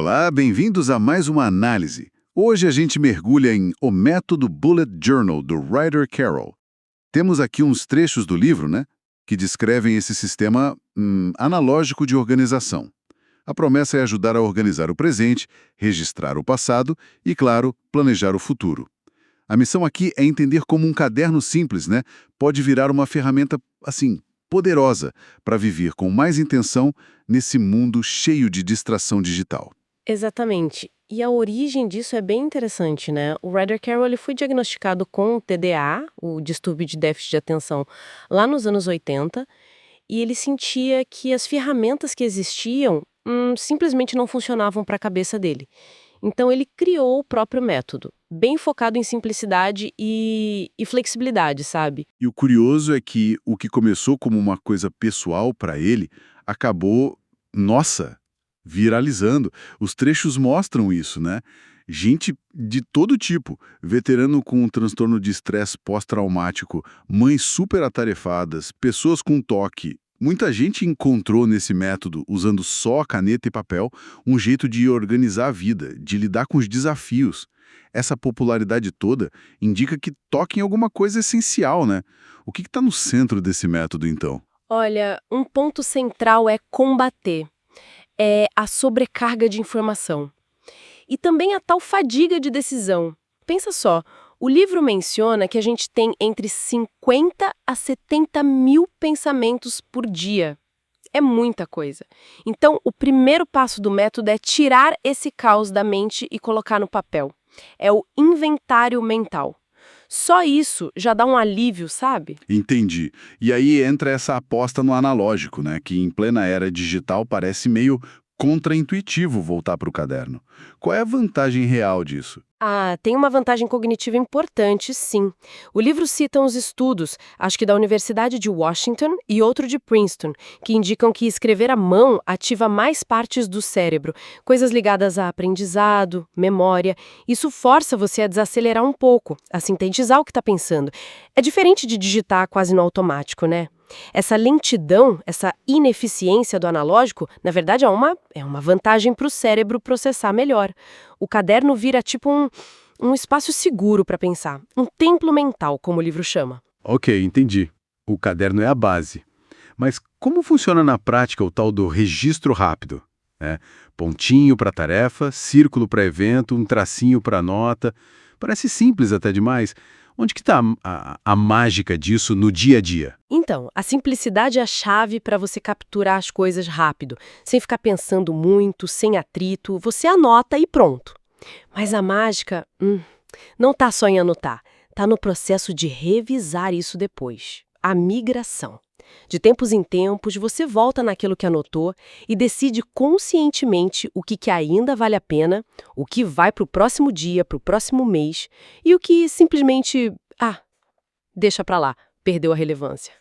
Olá, bem-vindos a mais uma análise. Hoje a gente mergulha em O Método Bullet Journal, do Ryder Carroll. Temos aqui uns trechos do livro, né, que descrevem esse sistema analógico de organização. A promessa é ajudar a organizar o presente, registrar o passado e, claro, planejar o futuro. A missão aqui é entender como um caderno simples, né, pode virar uma ferramenta, assim, poderosa para viver com mais intenção nesse mundo cheio de distração digital. Exatamente. E a origem disso é bem interessante, né? O Ryder Carroll ele foi diagnosticado com TDA, o distúrbio de déficit de atenção, lá nos anos 80, e ele sentia que as ferramentas que existiam simplesmente não funcionavam para a cabeça dele. Então ele criou o próprio método, bem focado em simplicidade e flexibilidade, sabe? E o curioso é que o que começou como uma coisa pessoal para ele acabou, nossa, viralizando. Os trechos mostram isso, né? Gente de todo tipo, veterano com um transtorno de estresse pós-traumático, mães super atarefadas, pessoas com toque. Muita gente encontrou nesse método, usando só caneta e papel, um jeito de organizar a vida, de lidar com os desafios. Essa popularidade toda indica que toca em alguma coisa essencial, né? O que está no centro desse método, então? Olha, um ponto central é combater. É a sobrecarga de informação. E também a tal fadiga de decisão. Pensa só, o livro menciona que a gente tem entre 50 a 70 mil pensamentos por dia. É muita coisa. Então, o primeiro passo do método é tirar esse caos da mente e colocar no papel. É o inventário mental. Só isso já dá um alívio, sabe? Entendi. E aí entra essa aposta no analógico, né? Que em plena era digital parece meio contraintuitivo voltar para o caderno. Qual é a vantagem real disso? Ah, tem uma vantagem cognitiva importante, sim. O livro cita uns estudos, acho que da Universidade de Washington e outro de Princeton, que indicam que escrever à mão ativa mais partes do cérebro, coisas ligadas a aprendizado, memória. Isso força você a desacelerar um pouco, a sintetizar o que está pensando. É diferente de digitar quase no automático, né? Essa lentidão, essa ineficiência do analógico, na verdade é uma vantagem para o cérebro processar melhor. O caderno vira tipo um espaço seguro para pensar, um templo mental, como o livro chama. Ok, entendi. O caderno é a base. Mas como funciona na prática o tal do registro rápido? Né? Pontinho para tarefa, círculo para evento, um tracinho para nota. Parece simples até demais. Onde que está a mágica disso no dia a dia? Então, a simplicidade é a chave para você capturar as coisas rápido, sem ficar pensando muito, sem atrito, você anota e pronto. Mas a mágica, não está só em anotar, está no processo de revisar isso depois. A migração. De tempos em tempos, você volta naquilo que anotou e decide conscientemente o que ainda vale a pena, o que vai para o próximo dia, para o próximo mês, e o que simplesmente, deixa para lá, perdeu a relevância.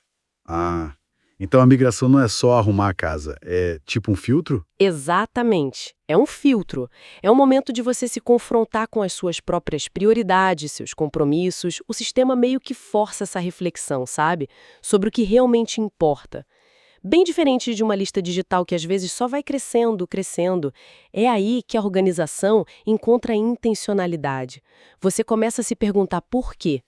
Ah, então a migração não é só arrumar a casa, é tipo um filtro? Exatamente. É um filtro. É um momento de você se confrontar com as suas próprias prioridades, seus compromissos. O sistema meio que força essa reflexão, sabe? Sobre o que realmente importa. Bem diferente de uma lista digital que às vezes só vai crescendo, crescendo. É aí que a organização encontra a intencionalidade. Você começa a se perguntar por quê?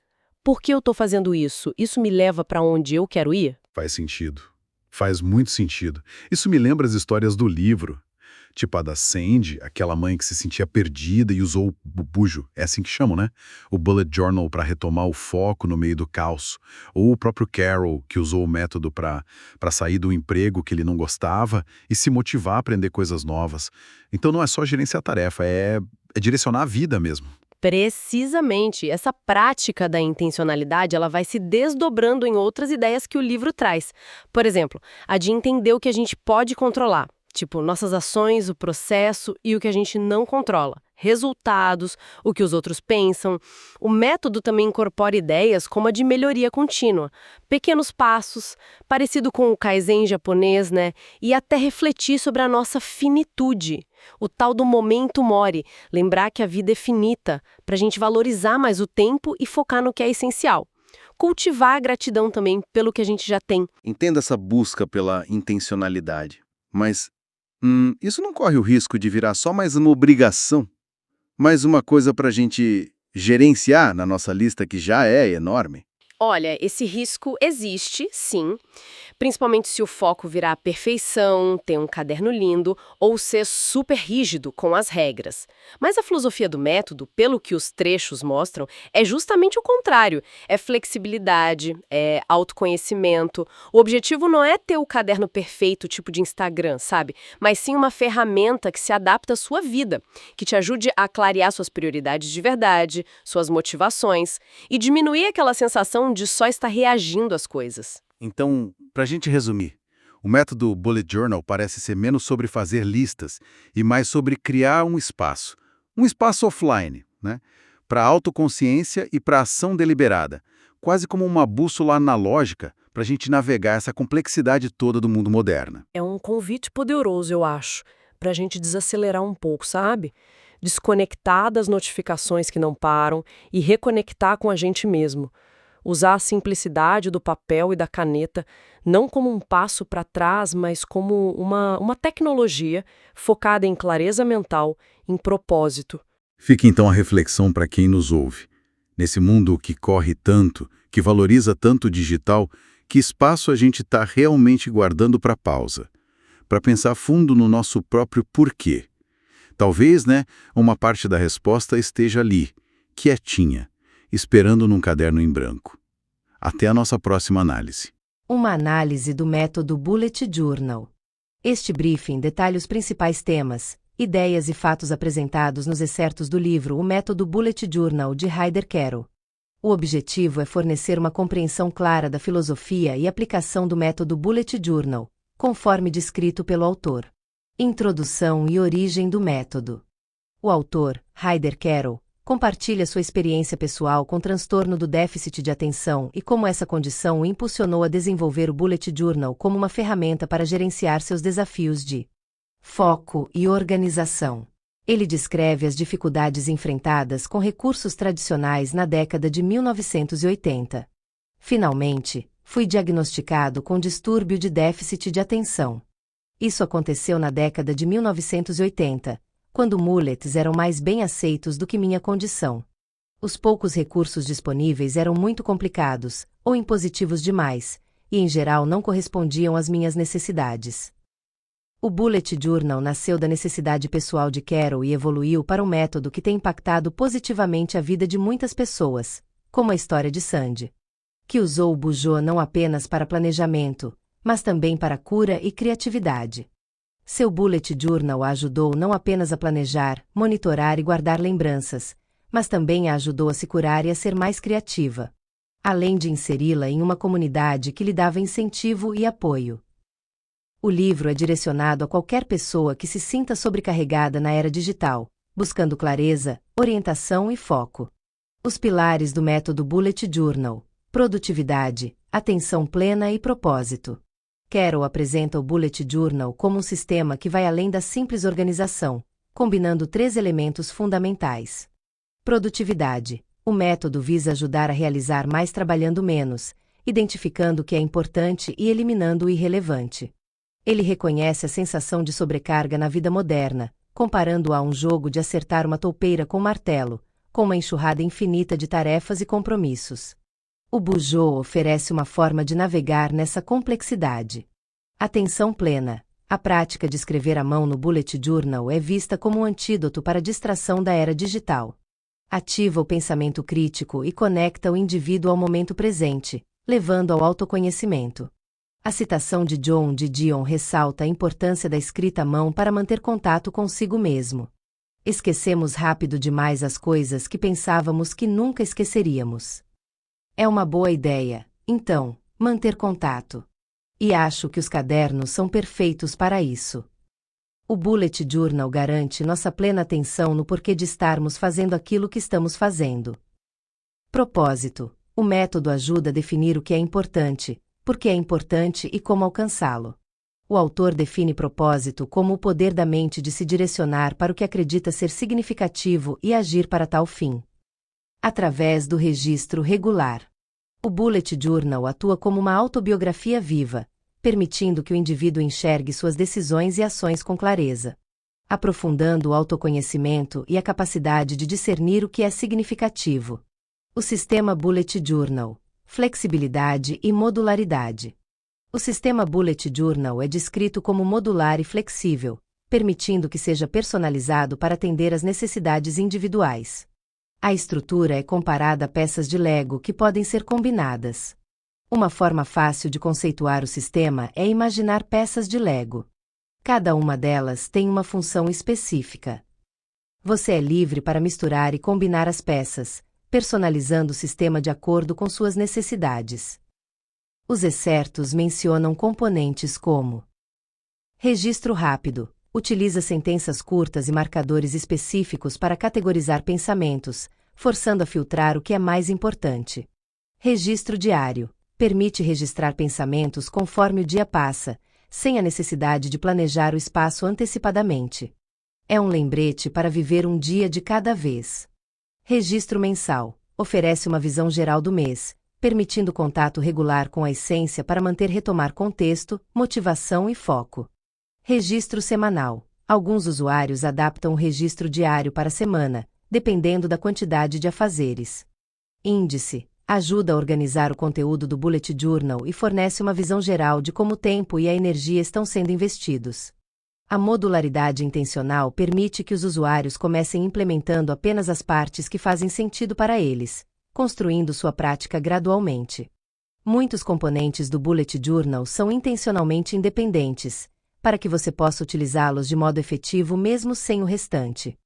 Por que eu estou fazendo isso? Isso me leva para onde eu quero ir? Faz sentido. Faz muito sentido. Isso me lembra as histórias do livro. Tipo a da Sandy, aquela mãe que se sentia perdida e usou o bujo, é assim que chamam, né? O Bullet Journal para retomar o foco no meio do caos. Ou o próprio Carroll, que usou o método para sair do emprego que ele não gostava e se motivar a aprender coisas novas. Então não é só gerenciar a tarefa, é direcionar a vida mesmo. Precisamente. Essa prática da intencionalidade, ela vai se desdobrando em outras ideias que o livro traz. Por exemplo, a de entender o que a gente pode controlar, tipo nossas ações, o processo e o que a gente não controla. Resultados, o que os outros pensam. O método também incorpora ideias como a de melhoria contínua, pequenos passos, parecido com o Kaizen japonês, né? E até refletir sobre a nossa finitude. O tal do momento mori, lembrar que a vida é finita, para a gente valorizar mais o tempo e focar no que é essencial. Cultivar a gratidão também pelo que a gente já tem. Entenda essa busca pela intencionalidade. Mas, Isso não corre o risco de virar só mais uma obrigação? Mais uma coisa para a gente gerenciar na nossa lista que já é enorme? Olha, esse risco existe, sim, principalmente se o foco virar a perfeição, ter um caderno lindo ou ser super rígido com as regras. Mas a filosofia do método, pelo que os trechos mostram, é justamente o contrário. É flexibilidade, é autoconhecimento. O objetivo não é ter o caderno perfeito, tipo de Instagram, sabe? Mas sim uma ferramenta que se adapta à sua vida, que te ajude a clarear suas prioridades de verdade, suas motivações e diminuir aquela sensação de só estar reagindo às coisas. Então, para a gente resumir, o método Bullet Journal parece ser menos sobre fazer listas e mais sobre criar um espaço offline, né, para autoconsciência e para ação deliberada, quase como uma bússola analógica para a gente navegar essa complexidade toda do mundo moderno. É um convite poderoso, eu acho, para a gente desacelerar um pouco, sabe? Desconectar das notificações que não param e reconectar com a gente mesmo. Usar a simplicidade do papel e da caneta não como um passo para trás, mas como uma tecnologia focada em clareza mental, em propósito. Fica então a reflexão para quem nos ouve. Nesse mundo que corre tanto, que valoriza tanto o digital, que espaço a gente está realmente guardando para pausa? Para pensar fundo no nosso próprio porquê. Talvez, né, uma parte da resposta esteja ali, quietinha, esperando num caderno em branco. Até a nossa próxima análise. Uma análise do método Bullet Journal. Este briefing detalha os principais temas, ideias e fatos apresentados nos excertos do livro O Método Bullet Journal de Ryder Carroll. O objetivo é fornecer uma compreensão clara da filosofia e aplicação do método Bullet Journal, conforme descrito pelo autor. Introdução e origem do método. O autor, Ryder Carroll, compartilha sua experiência pessoal com transtorno do déficit de atenção e como essa condição o impulsionou a desenvolver o Bullet Journal como uma ferramenta para gerenciar seus desafios de foco e organização. Ele descreve as dificuldades enfrentadas com recursos tradicionais na década de 1980. Finalmente, fui diagnosticado com distúrbio de déficit de atenção. Isso aconteceu na década de 1980, quando mullets eram mais bem aceitos do que minha condição. Os poucos recursos disponíveis eram muito complicados, ou impositivos demais, e em geral não correspondiam às minhas necessidades. O Bullet Journal nasceu da necessidade pessoal de Carroll e evoluiu para um método que tem impactado positivamente a vida de muitas pessoas, como a história de Sandy, que usou o Bujo não apenas para planejamento, mas também para cura e criatividade. Seu Bullet Journal a ajudou não apenas a planejar, monitorar e guardar lembranças, mas também a ajudou a se curar e a ser mais criativa, além de inseri-la em uma comunidade que lhe dava incentivo e apoio. O livro é direcionado a qualquer pessoa que se sinta sobrecarregada na era digital, buscando clareza, orientação e foco. Os pilares do método Bullet Journal: produtividade, atenção plena e propósito. Carroll apresenta o Bullet Journal como um sistema que vai além da simples organização, combinando 3 elementos fundamentais. Produtividade. O método visa ajudar a realizar mais trabalhando menos, identificando o que é importante e eliminando o irrelevante. Ele reconhece a sensação de sobrecarga na vida moderna, comparando-a a um jogo de acertar uma toupeira com martelo, com uma enxurrada infinita de tarefas e compromissos. O Bujo oferece uma forma de navegar nessa complexidade. Atenção plena. A prática de escrever à mão no Bullet Journal é vista como um antídoto para a distração da era digital. Ativa o pensamento crítico e conecta o indivíduo ao momento presente, levando ao autoconhecimento. A citação de John de Dion ressalta a importância da escrita à mão para manter contato consigo mesmo. Esquecemos rápido demais as coisas que pensávamos que nunca esqueceríamos. É uma boa ideia, então, manter contato. E acho que os cadernos são perfeitos para isso. O Bullet Journal garante nossa plena atenção no porquê de estarmos fazendo aquilo que estamos fazendo. Propósito. O método ajuda a definir o que é importante, por que é importante e como alcançá-lo. O autor define propósito como o poder da mente de se direcionar para o que acredita ser significativo e agir para tal fim. Através do registro regular. O Bullet Journal atua como uma autobiografia viva, permitindo que o indivíduo enxergue suas decisões e ações com clareza, aprofundando o autoconhecimento e a capacidade de discernir o que é significativo. O sistema Bullet Journal, flexibilidade e modularidade. O sistema Bullet Journal é descrito como modular e flexível, permitindo que seja personalizado para atender às necessidades individuais. A estrutura é comparada a peças de Lego que podem ser combinadas. Uma forma fácil de conceituar o sistema é imaginar peças de Lego. Cada uma delas tem uma função específica. Você é livre para misturar e combinar as peças, personalizando o sistema de acordo com suas necessidades. Os excertos mencionam componentes como registro rápido. Utiliza sentenças curtas e marcadores específicos para categorizar pensamentos, forçando a filtrar o que é mais importante. Registro diário. Permite registrar pensamentos conforme o dia passa, sem a necessidade de planejar o espaço antecipadamente. É um lembrete para viver um dia de cada vez. Registro mensal. Oferece uma visão geral do mês, permitindo contato regular com a essência para manter retomar contexto, motivação e foco. Registro semanal. Alguns usuários adaptam o registro diário para a semana, dependendo da quantidade de afazeres. Índice. Ajuda a organizar o conteúdo do Bullet Journal e fornece uma visão geral de como o tempo e a energia estão sendo investidos. A modularidade intencional permite que os usuários comecem implementando apenas as partes que fazem sentido para eles, construindo sua prática gradualmente. Muitos componentes do Bullet Journal são intencionalmente independentes, para que você possa utilizá-los de modo efetivo mesmo sem o restante.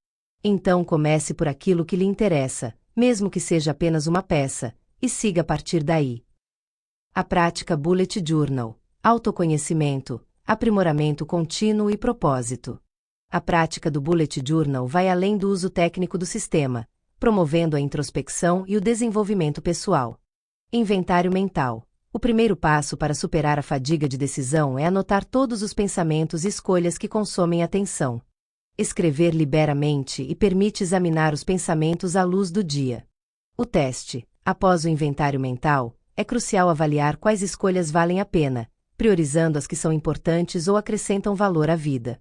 Então comece por aquilo que lhe interessa, mesmo que seja apenas uma peça, e siga a partir daí. A prática Bullet Journal, autoconhecimento, aprimoramento contínuo e propósito. A prática do Bullet Journal vai além do uso técnico do sistema, promovendo a introspecção e o desenvolvimento pessoal. Inventário mental. O primeiro passo para superar a fadiga de decisão é anotar todos os pensamentos e escolhas que consomem atenção. Escrever libera a mente e permite examinar os pensamentos à luz do dia. O teste. Após o inventário mental, é crucial avaliar quais escolhas valem a pena, priorizando as que são importantes ou acrescentam valor à vida.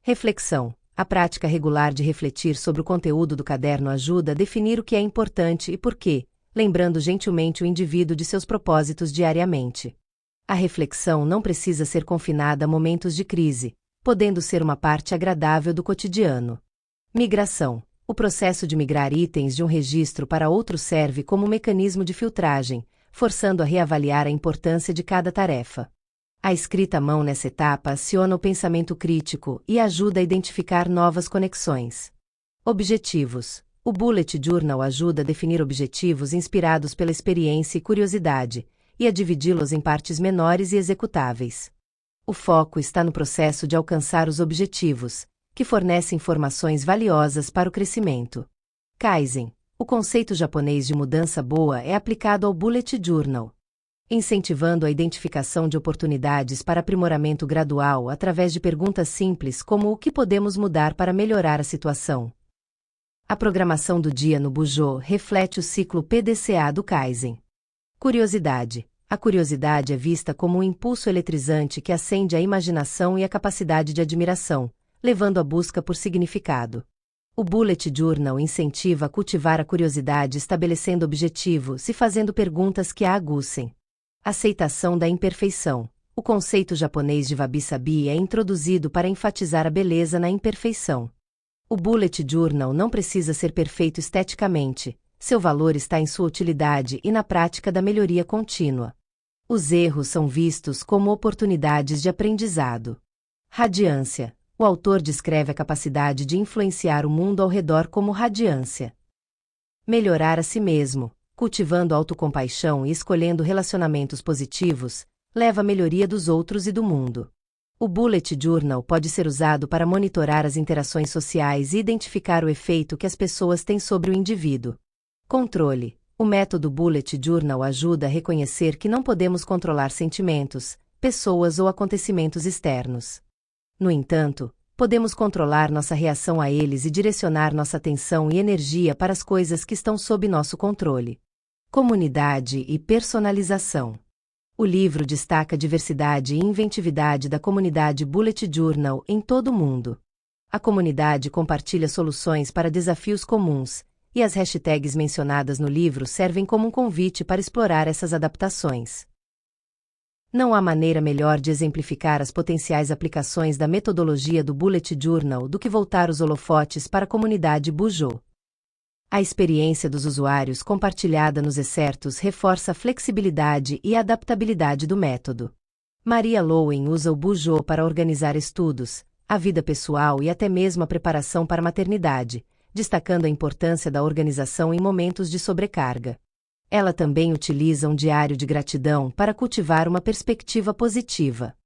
Reflexão. A prática regular de refletir sobre o conteúdo do caderno ajuda a definir o que é importante e por quê, lembrando gentilmente o indivíduo de seus propósitos diariamente. A reflexão não precisa ser confinada a momentos de crise, podendo ser uma parte agradável do cotidiano. Migração. O processo de migrar itens de um registro para outro serve como um mecanismo de filtragem, forçando a reavaliar a importância de cada tarefa. A escrita à mão nessa etapa aciona o pensamento crítico e ajuda a identificar novas conexões. Objetivos. O Bullet Journal ajuda a definir objetivos inspirados pela experiência e curiosidade, e a dividi-los em partes menores e executáveis. O foco está no processo de alcançar os objetivos, que fornece informações valiosas para o crescimento. Kaizen. O conceito japonês de mudança boa é aplicado ao Bullet Journal, incentivando a identificação de oportunidades para aprimoramento gradual através de perguntas simples como o que podemos mudar para melhorar a situação. A programação do dia no Bujo reflete o ciclo PDCA do Kaizen. Curiosidade. A curiosidade é vista como um impulso eletrizante que acende a imaginação e a capacidade de admiração, levando à busca por significado. O Bullet Journal incentiva a cultivar a curiosidade estabelecendo objetivos e fazendo perguntas que a aguçem. Aceitação da imperfeição. O conceito japonês de wabi-sabi é introduzido para enfatizar a beleza na imperfeição. O Bullet Journal não precisa ser perfeito esteticamente, seu valor está em sua utilidade e na prática da melhoria contínua. Os erros são vistos como oportunidades de aprendizado. Radiância. O autor descreve a capacidade de influenciar o mundo ao redor como radiância. Melhorar a si mesmo, cultivando autocompaixão e escolhendo relacionamentos positivos, leva à melhoria dos outros e do mundo. O Bullet Journal pode ser usado para monitorar as interações sociais e identificar o efeito que as pessoas têm sobre o indivíduo. Controle. O método Bullet Journal ajuda a reconhecer que não podemos controlar sentimentos, pessoas ou acontecimentos externos. No entanto, podemos controlar nossa reação a eles e direcionar nossa atenção e energia para as coisas que estão sob nosso controle. Comunidade e personalização. O livro destaca a diversidade e inventividade da comunidade Bullet Journal em todo o mundo. A comunidade compartilha soluções para desafios comuns, e as hashtags mencionadas no livro servem como um convite para explorar essas adaptações. Não há maneira melhor de exemplificar as potenciais aplicações da metodologia do Bullet Journal do que voltar os holofotes para a comunidade Bujo. A experiência dos usuários compartilhada nos excertos reforça a flexibilidade e adaptabilidade do método. Maria Lowen usa o Bujo para organizar estudos, a vida pessoal e até mesmo a preparação para a maternidade, destacando a importância da organização em momentos de sobrecarga. Ela também utiliza um diário de gratidão para cultivar uma perspectiva positiva.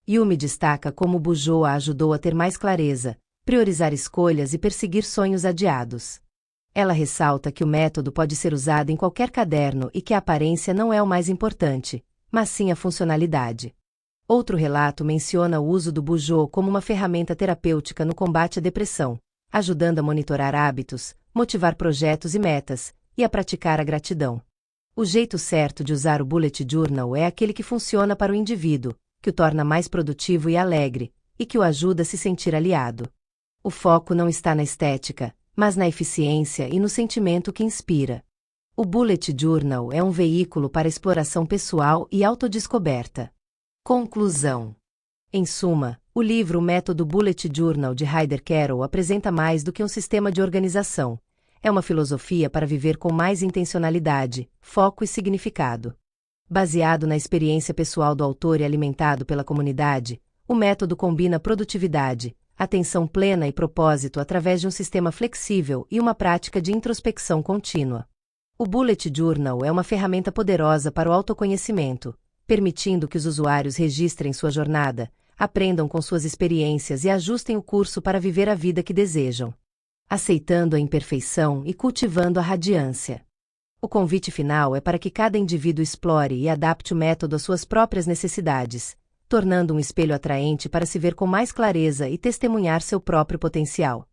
Yumi destaca como o Bujo a ajudou a ter mais clareza, priorizar escolhas e perseguir sonhos adiados. Ela ressalta que o método pode ser usado em qualquer caderno e que a aparência não é o mais importante, mas sim a funcionalidade. Outro relato menciona o uso do Bujo como uma ferramenta terapêutica no combate à depressão, ajudando a monitorar hábitos, motivar projetos e metas, e a praticar a gratidão. O jeito certo de usar o Bullet Journal é aquele que funciona para o indivíduo, que o torna mais produtivo e alegre, e que o ajuda a se sentir aliado. O foco não está na estética, mas na eficiência e no sentimento que inspira. O Bullet Journal é um veículo para exploração pessoal e autodescoberta. Conclusão. Em suma, o livro O Método Bullet Journal de Ryder Carroll apresenta mais do que um sistema de organização. É uma filosofia para viver com mais intencionalidade, foco e significado. Baseado na experiência pessoal do autor e alimentado pela comunidade, o método combina produtividade, atenção plena e propósito através de um sistema flexível e uma prática de introspecção contínua. O Bullet Journal é uma ferramenta poderosa para o autoconhecimento, permitindo que os usuários registrem sua jornada, aprendam com suas experiências e ajustem o curso para viver a vida que desejam, aceitando a imperfeição e cultivando a radiância. O convite final é para que cada indivíduo explore e adapte o método às suas próprias necessidades, tornando um espelho atraente para se ver com mais clareza e testemunhar seu próprio potencial.